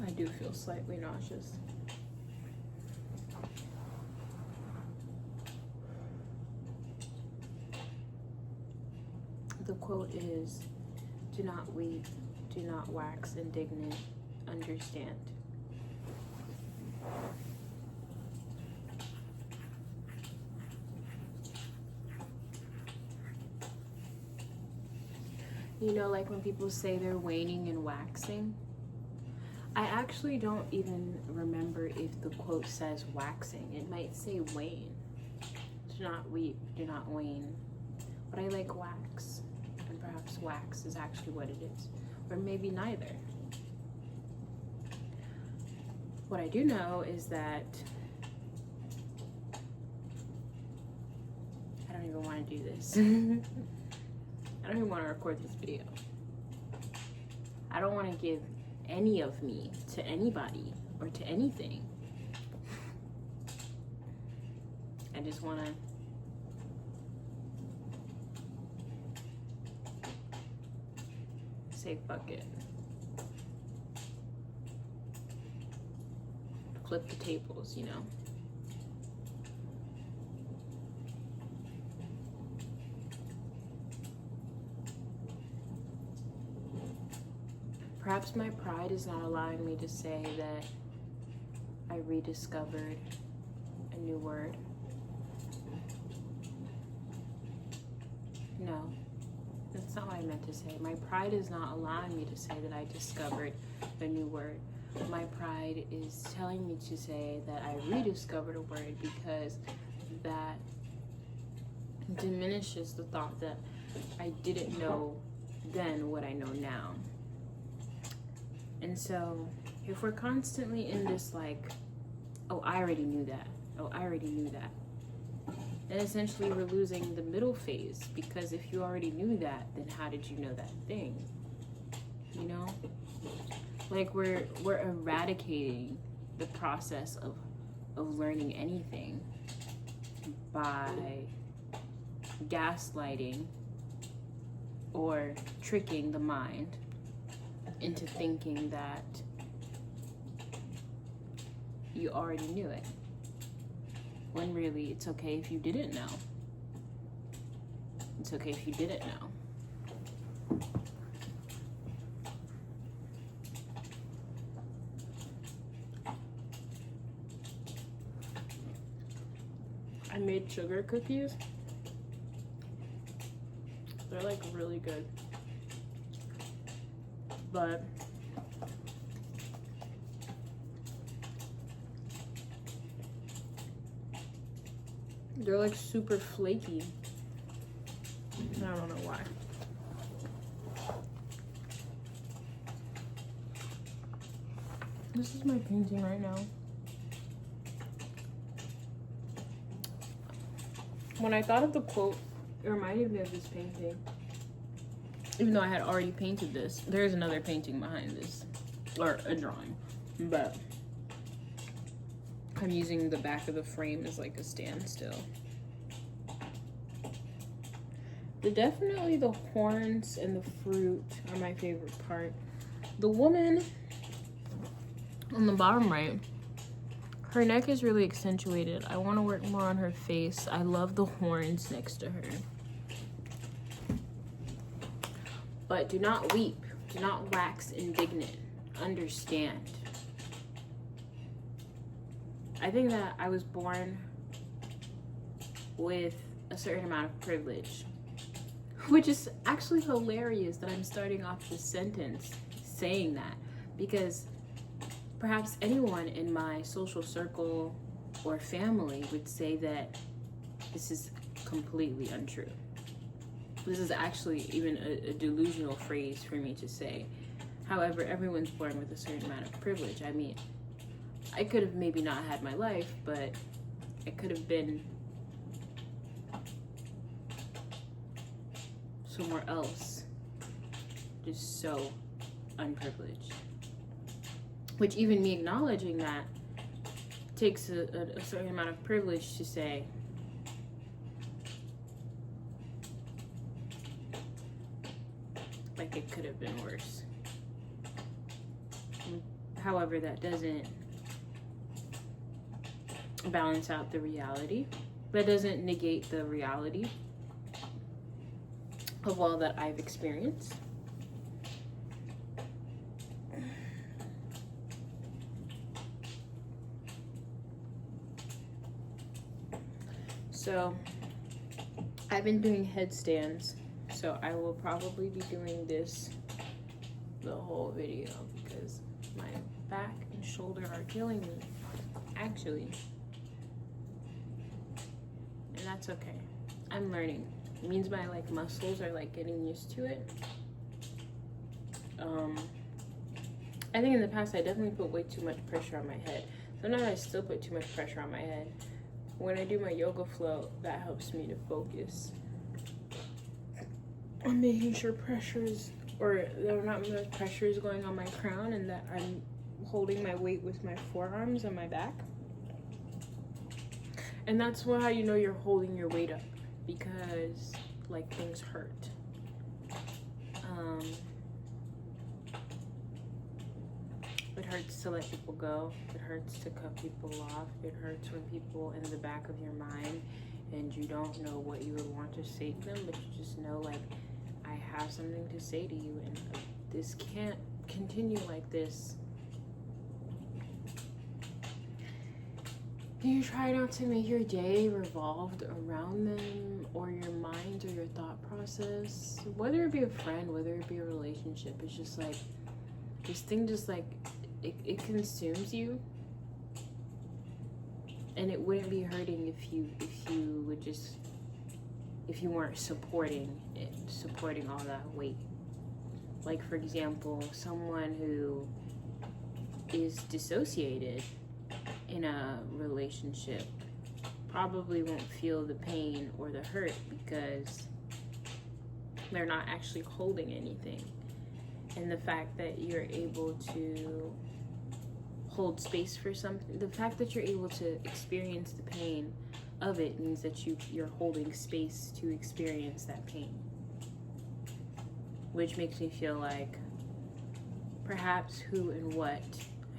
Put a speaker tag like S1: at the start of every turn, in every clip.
S1: I do feel slightly nauseous. The quote is, "Do not weep, do not wax indignant, understand." You know, like when people say they're waning and waxing, I actually don't even remember if the quote says waxing. It might say wane. Do not weep, do not wane. But I like wax. And perhaps wax is actually what it is. Or maybe neither. What I do know is that I don't even want to do this. I don't even want to record this video. I don't want to give any of me to anybody or to anything. I just want to say fuck it. Flip the tables, you know? Perhaps my pride is not allowing me to say that I rediscovered a new word. No, that's not what I meant to say. My pride is not allowing me to say that I discovered a new word. My pride is telling me to say that I rediscovered a word, because that diminishes the thought that I didn't know then what I know now. And so if we're constantly in this like, oh, I already knew that. Oh, I already knew that. And essentially we're losing the middle phase, because if you already knew that, then how did you know that thing? You know? Like we're eradicating the process of learning anything by gaslighting or tricking the mind into thinking that you already knew it, when really it's okay if you didn't know. It's okay if you didn't know. I made sugar cookies. They're like really good. But they're like super flaky. I don't know why. This is my painting right now. When I thought of the quote, it reminded me of this painting. Even though I had already painted this, there's another painting behind this, or a drawing, but I'm using the back of the frame as like a standstill. Definitely the horns and the fruit are my favorite part. The woman on the bottom right, her neck is really accentuated. I want to work more on her face. I love the horns next to her. But do not weep, do not wax indignant, understand. I think that I was born with a certain amount of privilege, which is actually hilarious that I'm starting off this sentence saying that, because perhaps anyone in my social circle or family would say that this is completely untrue. This is actually even a delusional phrase for me to say. However, everyone's born with a certain amount of privilege. I mean, I could have maybe not had my life, but it could have been somewhere else, just so unprivileged. Which even me acknowledging that takes a certain amount of privilege to say, like, it could have been worse. However, that doesn't balance out the reality. That doesn't negate the reality of all that I've experienced. So I've been doing headstands, so I will probably be doing this the whole video because my back and shoulder are killing me, actually. And that's okay. I'm learning. It means my muscles are getting used to it. I think in the past I definitely put way too much pressure on my head. Sometimes I still put too much pressure on my head. When I do my yoga flow, that helps me to focus on making sure there are not much pressures going on my crown, and that I'm holding my weight with my forearms and my back. And that's how you know you're holding your weight up, because things hurt. It hurts to let people go. It hurts to cut people off. It hurts when people in the back of your mind and you don't know what you would want to say to them, but you just know I have something to say to you, and this can't continue like this. You try not to make your day revolved around them or your mind or your thought process, whether it be a friend, whether it be a relationship. It's just this thing just it consumes you, and it wouldn't be hurting if you weren't supporting all that weight. For example, someone who is dissociated in a relationship probably won't feel the pain or the hurt because they're not actually holding anything. And the fact that you're able to hold space for something, the fact that you're able to experience the pain of it means that you're holding space to experience that pain. Which makes me feel like perhaps who and what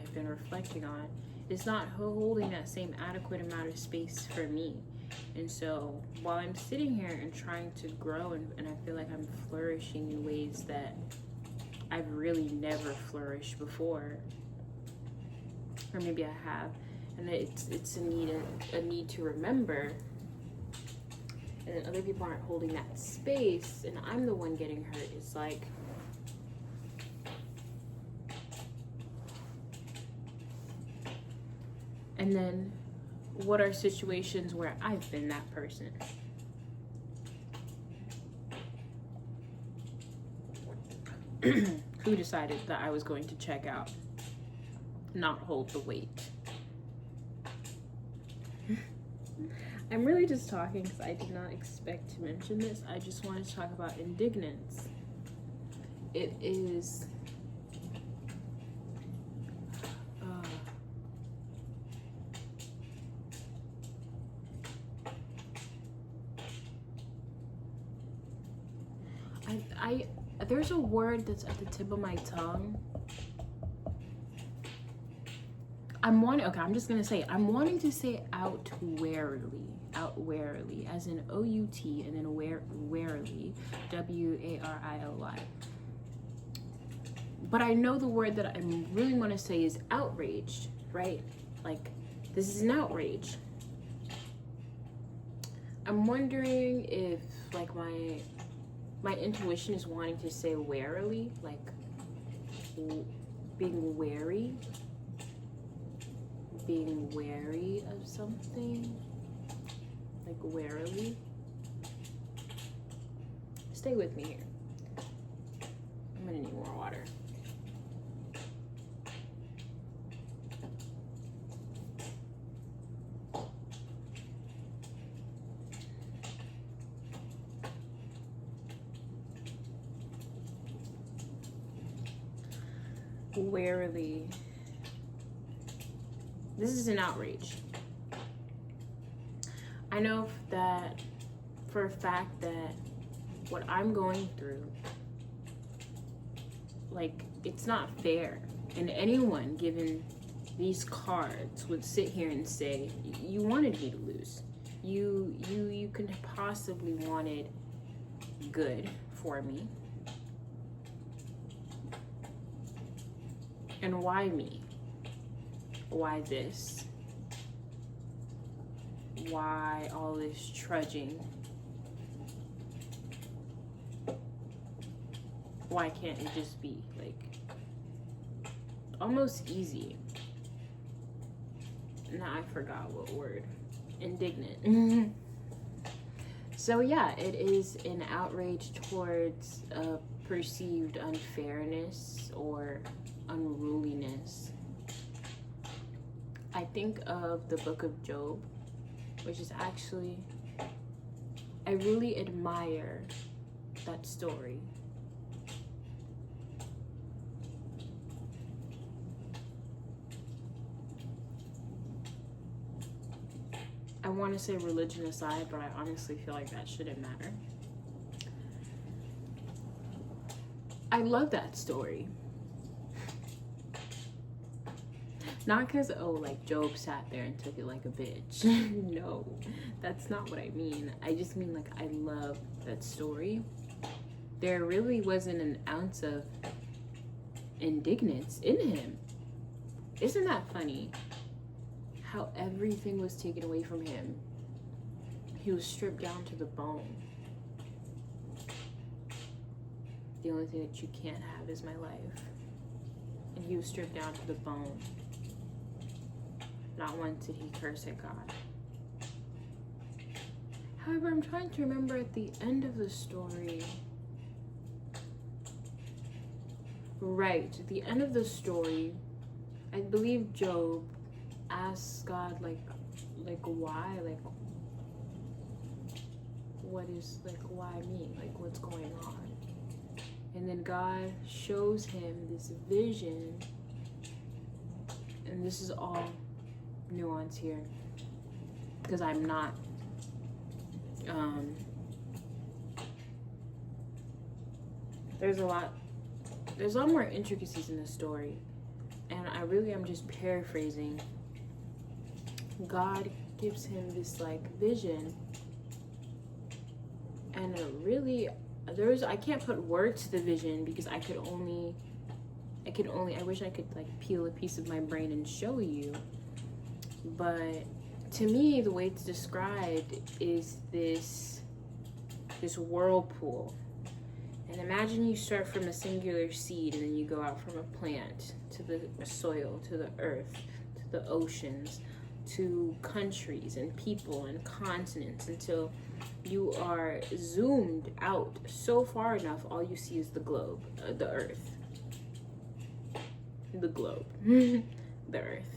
S1: I've been reflecting on is not holding that same adequate amount of space for me. And so while I'm sitting here and trying to grow and I feel like I'm flourishing in ways that I've really never flourished before, or maybe I have, and it's a need to remember, and then other people aren't holding that space and I'm the one getting hurt. It's and then what are situations where I've been that person? Who decided that I was going to check out, not hold the weight? I'm really just talking because I did not expect to mention this. I just wanted to talk about indignance. It is there's a word that's at the tip of my tongue. I'm just gonna say it. I'm wanting to say out warily, as in O-U-T, and then warily, W-A-R-I-L-Y. But I know the word that I really want to say is outraged, right? This is an outrage. I'm wondering if my intuition is wanting to say warily, being wary of something, warily. Stay with me here. I'm gonna need more water. Warily. This is an outrage. I know that for a fact that what I'm going through, it's not fair. And anyone given these cards would sit here and say, you wanted me to lose. You could possibly wanted good for me. And why me? Why this? Why all this trudging? Why can't it just be like almost easy? Now I forgot what word. Indignant. So yeah, it is an outrage towards perceived unfairness or unruliness. I think of the book of Job, which is actually, I really admire that story. I want to say religion aside, but I honestly feel like that shouldn't matter. I love that story. Not because, like Job sat there and took it like a bitch. No, that's not what I mean. I just mean like I love that story. There really wasn't an ounce of indignance in him. Isn't that funny? How everything was taken away from him. He was stripped down to the bone. The only thing that you can't have is my life. And he was stripped down to the bone. Not once did he curse at God. However, I'm trying to remember at the end of the story. Right, at the end of the story, I believe Job asks God like why, like what is, like why me, like what's going on? And then God shows him this vision, and this is all nuance here because I'm not there's a lot more intricacies in the story, and I really am just paraphrasing. God gives him this like vision, and it really, I can't put words to the vision because I wish I could like peel a piece of my brain and show you. But to me, the way it's described is this whirlpool. And imagine you start from a singular seed, and then you go out from a plant to the soil, to the earth, to the oceans, to countries and people and continents, until you are zoomed out so far enough, all you see is the globe, the earth. The globe. The earth.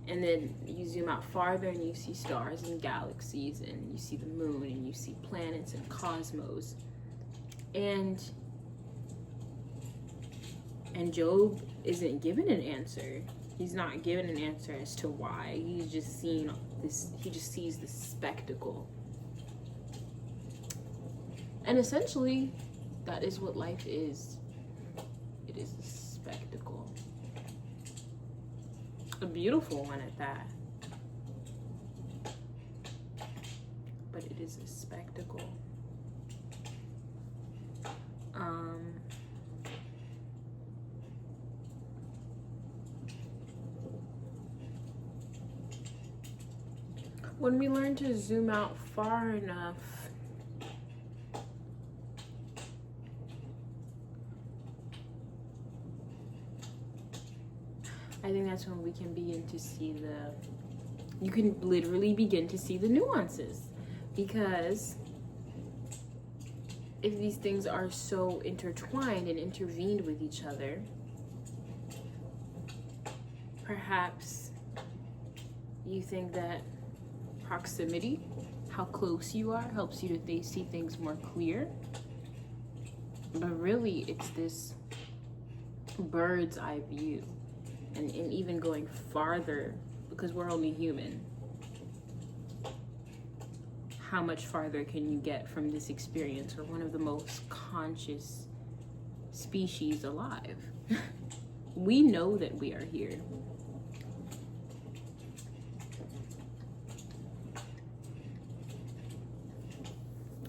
S1: And then you zoom out farther and you see stars and galaxies, and you see the moon, and you see planets and cosmos. And Job isn't given an answer. He's not given an answer as to why. He's just seeing this, he just sees this spectacle. And essentially, that is what life is. It is a spectacle. A beautiful one at that. But it is a spectacle. When we learn to zoom out far enough, I think that's when we can begin to see you can literally begin to see the nuances. Because if these things are so intertwined and intervened with each other, perhaps you think that proximity, how close you are, helps you to see things more clear. But really, it's this bird's eye view. And even going farther, because we're only human, how much farther can you get from this experience? We're one of the most conscious species alive. We know that we are here.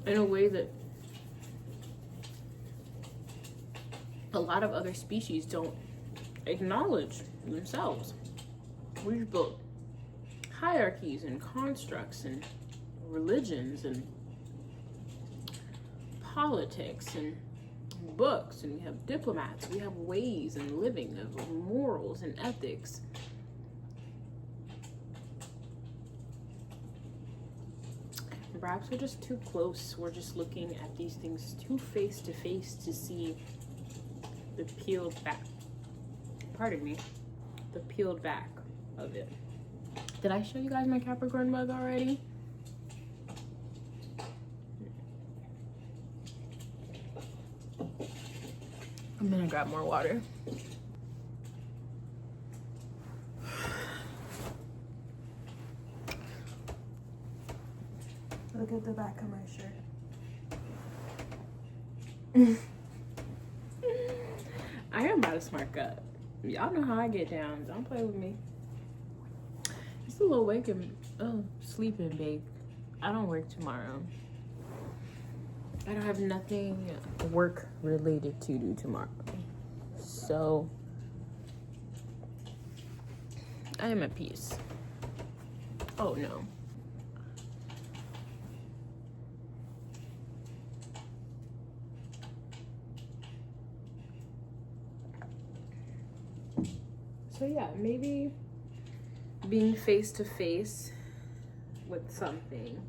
S1: In a way that a lot of other species don't acknowledge themselves. We've built hierarchies and constructs and religions and politics and books, and we have diplomats, we have ways and living of morals and ethics. Perhaps we're just too close. We're just looking at these things too face to face to see the peeled back. Pardon me. The peeled back of it. Did I show you guys my Capricorn mug already? I'm gonna grab more water. Look at the back of my shirt. I am about to smark up. Y'all know how I get down. Don't play with me. It's a little waking. Oh, sleeping, babe. I don't work tomorrow. I don't have nothing work related to do tomorrow. So I am at peace. Oh no. So yeah, maybe being face to face with something.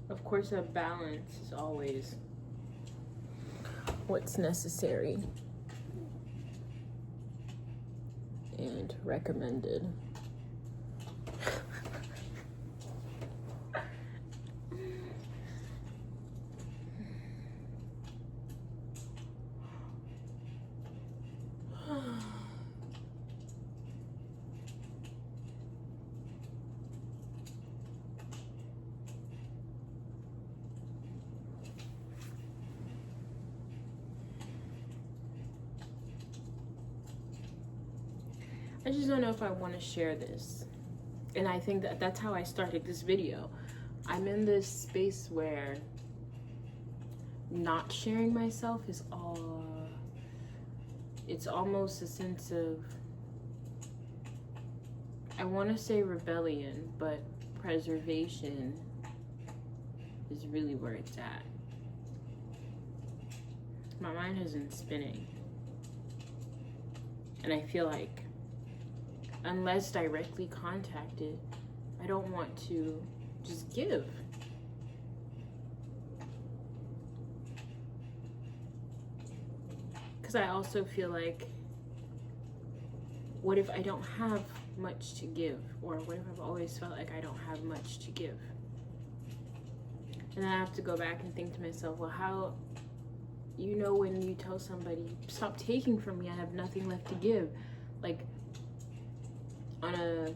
S1: Of course, a balance is always what's necessary and recommended. I just don't know if I want to share this. And I think that that's how I started this video. I'm in this space where not sharing myself is it's almost a sense of, I want to say rebellion, but preservation is really where it's at. My mind isn't spinning. And I feel like unless directly contacted, I don't want to just give. Because I also feel like, what if I don't have much to give? Or what if I've always felt like I don't have much to give? And then I have to go back and think to myself, well, how, you know, when you tell somebody, stop taking from me, I have nothing left to give. Like, on a,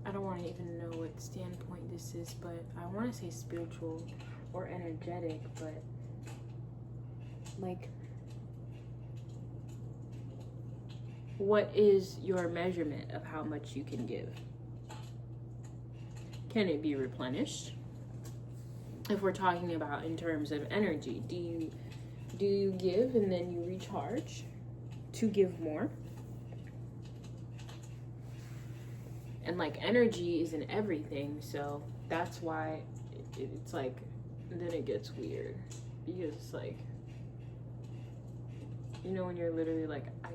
S1: I don't want to even know what standpoint this is, but I want to say spiritual or energetic, but like, what is your measurement of how much you can give? Can it be replenished? If we're talking about in terms of energy, do you give and then you recharge to give more? And like, energy is in everything, so that's why it's like, then it gets weird, because it's like, you know, when you're literally like I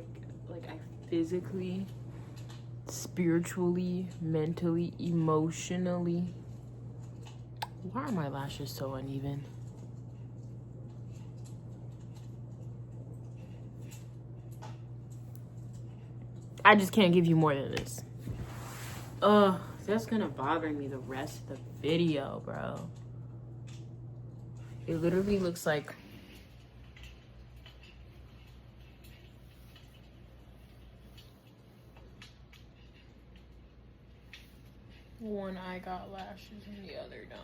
S1: physically, spiritually, mentally, emotionally, why are my lashes so uneven? I just can't give you more than this. Ugh, that's gonna bother me the rest of the video, bro. It literally looks like One eye got lashes and the other don't.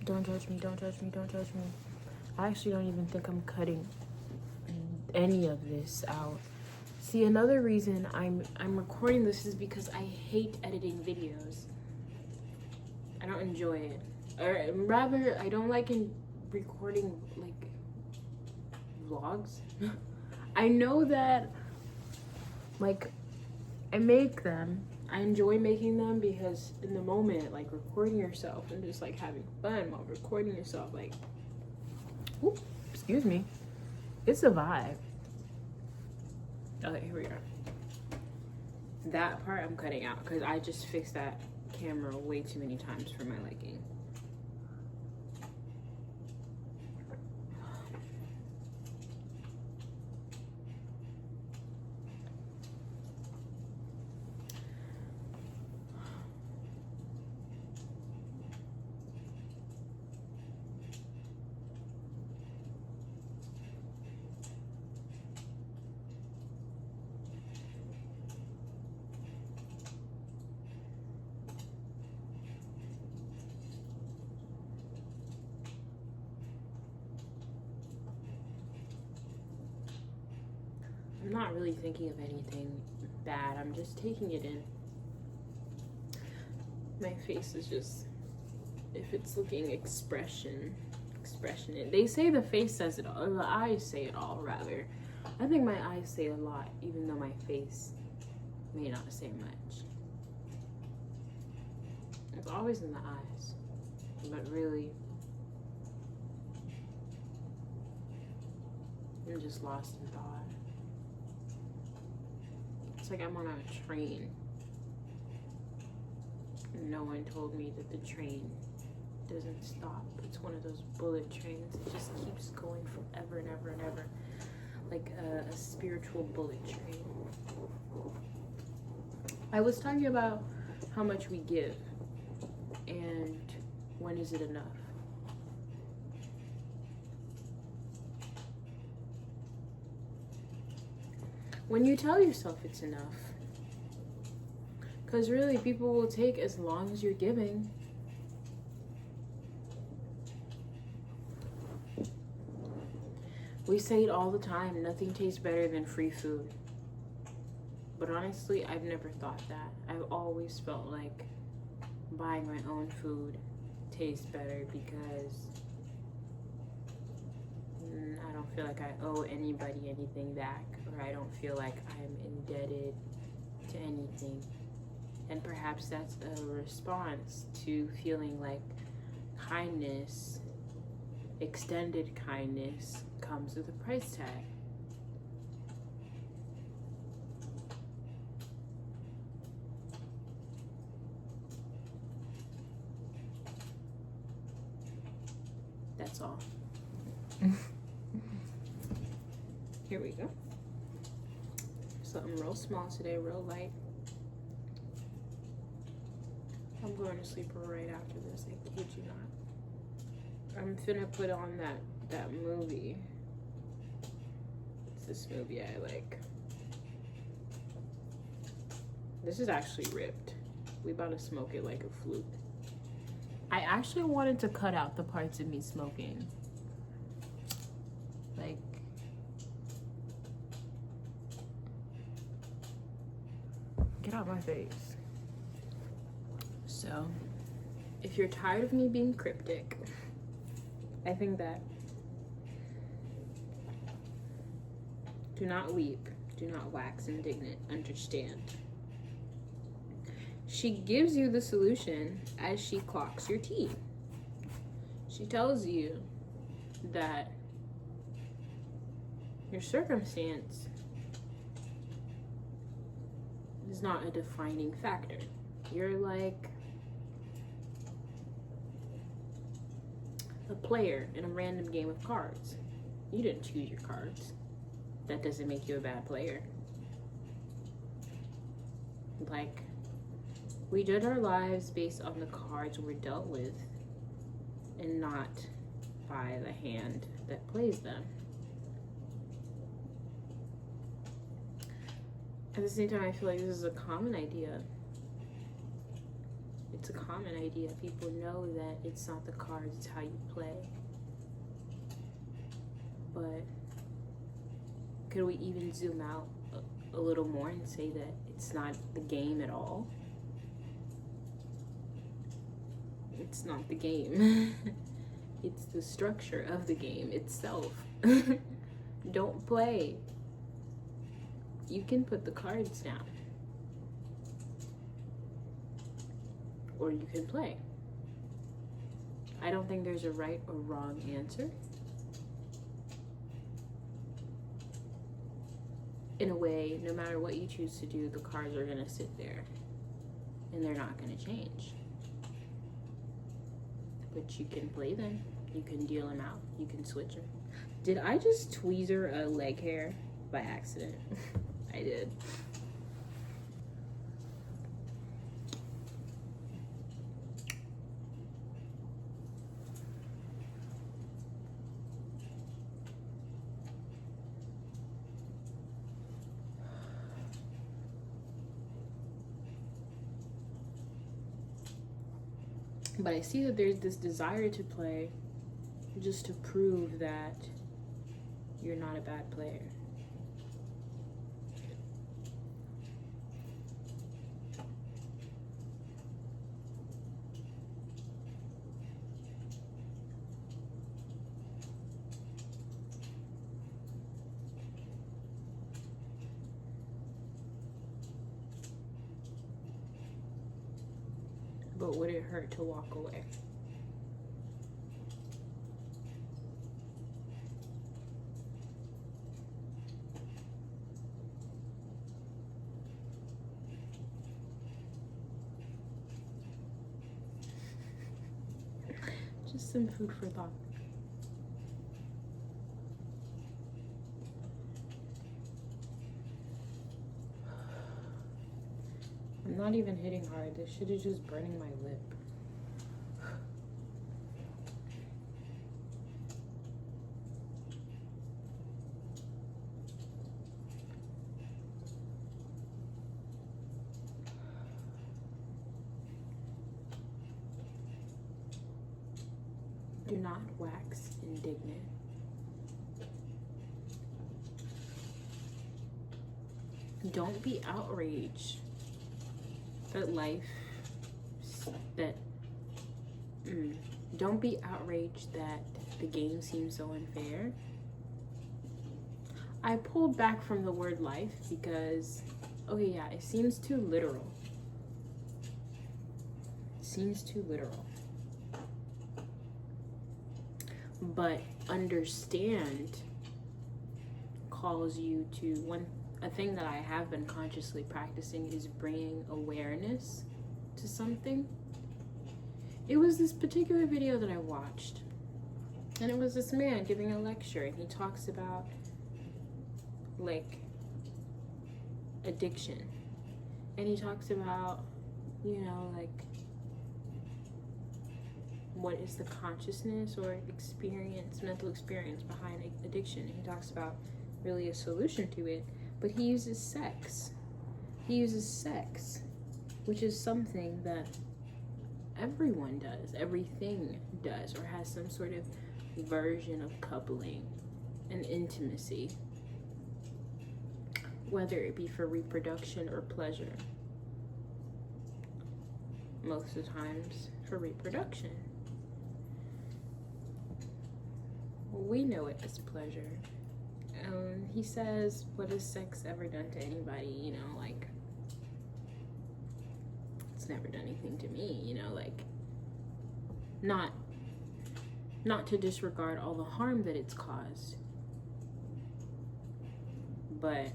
S1: Don't judge me, don't judge me, don't judge me. I actually don't even think I'm cutting any of this out. See, another reason I'm recording this is because I hate editing videos. I don't enjoy it. Or rather, I don't like recording like vlogs. I know that like I make them. I enjoy making them because in the moment, like recording yourself and just like having fun while recording yourself, like, ooh, excuse me, it's a vibe. Okay, here we are. That part I'm cutting out because I just fixed that camera way too many times for my liking. I'm not really thinking of anything bad. I'm just taking it in. My face is just, if it's looking expression. They say the face says it all, or the eyes say it all, rather. I think my eyes say a lot, even though my face may not say much. It's always in the eyes, but really, I'm just lost in thought. It's like I'm on a train. No one told me that the train doesn't stop. It's one of those bullet trains. It just keeps going forever and ever and ever. Like a spiritual bullet train. I was talking about how much we give and when is it enough? When you tell yourself it's enough. Because really, people will take as long as you're giving. We say it all the time, nothing tastes better than free food. But honestly, I've never thought that. I've always felt like buying my own food tastes better because I don't feel like I owe anybody anything back, or I don't feel like I'm indebted to anything. And perhaps that's a response to feeling like kindness, extended kindness, comes with a price tag. That's all. Here we go. Something real small today, real light. I'm going to sleep right after this, I kid you not. I'm finna put on that movie. It's this movie I like. This is actually ripped. We about to smoke it like a fluke. I actually wanted to cut out the parts of me smoking. Like, get out my face. So, if you're tired of me being cryptic, I think that do not weep, do not wax indignant, understand. She gives you the solution as she clocks your tea. She tells you that your circumstance is not a defining factor. You're like a player in a random game of cards. You didn't choose your cards. That doesn't make you a bad player. Like, we judge our lives based on the cards we're dealt with and not by the hand that plays them. At the same time, I feel like this is a common idea. It's a common idea. People know that it's not the cards, it's how you play. But could we even zoom out a little more and say that it's not the game at all? It's not the game. It's the structure of the game itself. Don't play. You can put the cards down. Or you can play. I don't think there's a right or wrong answer. In a way, no matter what you choose to do, the cards are gonna sit there and they're not gonna change. But you can play them, you can deal them out, you can switch them. Did I just tweezer a leg hair by accident? I did. But I see that there's this desire to play just to prove that you're not a bad player. But would it hurt to walk away? Just some food for thought. I'm not even hitting hard. This shit is just burning my lip. Do not wax indignant. Don't be outraged that don't be outraged that the game seems so unfair. I pulled back from the word life because, okay, yeah, it seems too literal. It seems too literal. But understand calls you to a thing that I have been consciously practicing is bringing awareness to something. It was this particular video that I watched, and it was this man giving a lecture, and he talks about like addiction, and he talks about, you know, like what is the consciousness or experience, mental experience behind addiction. He talks about really a solution to it, but he uses sex. He uses sex, which is something that everyone does, everything does, or has some sort of version of coupling and intimacy, whether it be for reproduction or pleasure. Most of the times for reproduction. We know it as pleasure. He says, what has sex ever done to anybody? You know, like, it's never done anything to me, you know, like, not to disregard all the harm that it's caused, but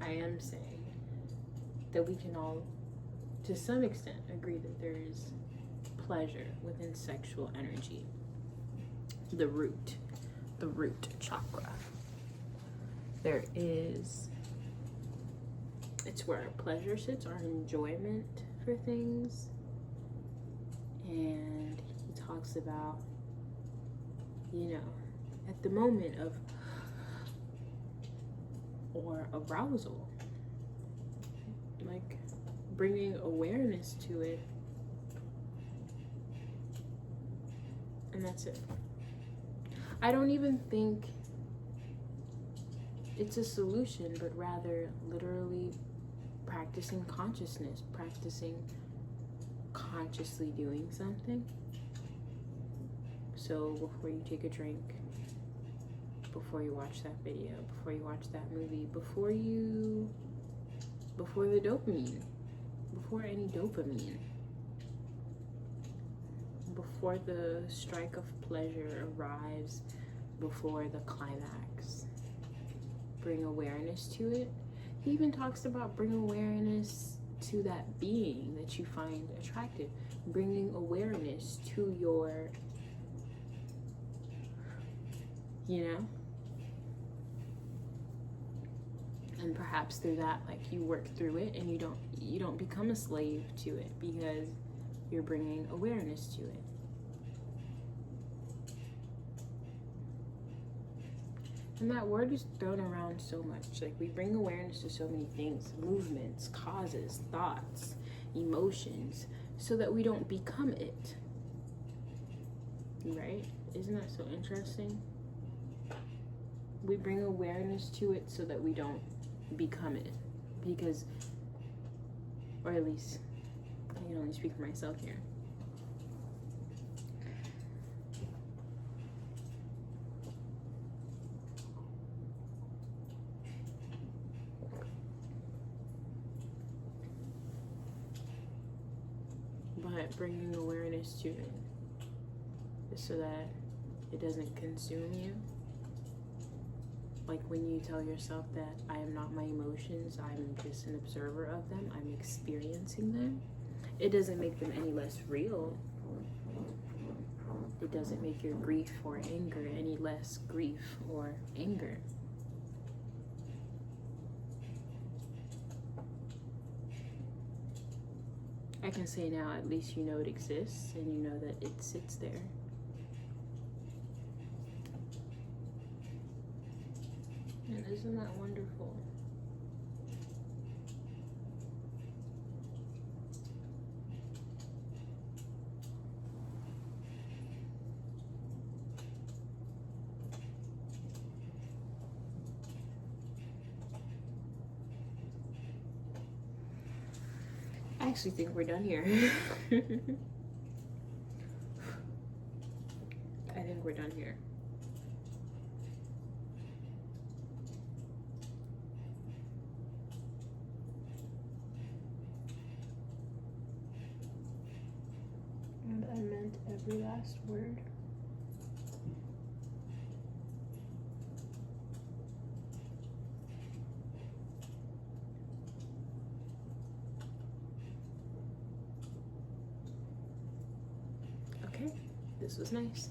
S1: I am saying that we can all, to some extent, agree that there is pleasure within sexual energy. The root chakra. It's where our pleasure sits, our enjoyment for things. And talks about, you know, at the moment of or arousal, like bringing awareness to it, and that's it. I don't even think it's a solution, but rather literally practicing consciousness, practicing consciously doing something. So before you take a drink, before you watch that video, before you watch that movie, before the dopamine, before any dopamine, before the strike of pleasure arrives, before the climax, bring awareness to it. He even talks about bring awareness to that being that you find attractive, bringing awareness to your, you know, and perhaps through that, like, you work through it and you don't become a slave to it because you're bringing awareness to it. And that word is thrown around so much. Like, we bring awareness to so many things, movements, causes, thoughts, emotions, so that we don't become it. Right? Isn't that so interesting? We bring awareness to it so that we don't become it. Because, or at least, I can only speak for myself here. But bringing awareness to it is so that it doesn't consume you. Like when you tell yourself that I am not my emotions, I'm just an observer of them, I'm experiencing them, it doesn't make them any less real. It doesn't make your grief or anger any less grief or anger. I can say now, at least you know it exists and you know that it sits there. And isn't that wonderful? I actually think we're done here. I think we're done here. And I meant every last word. Okay, this was nice.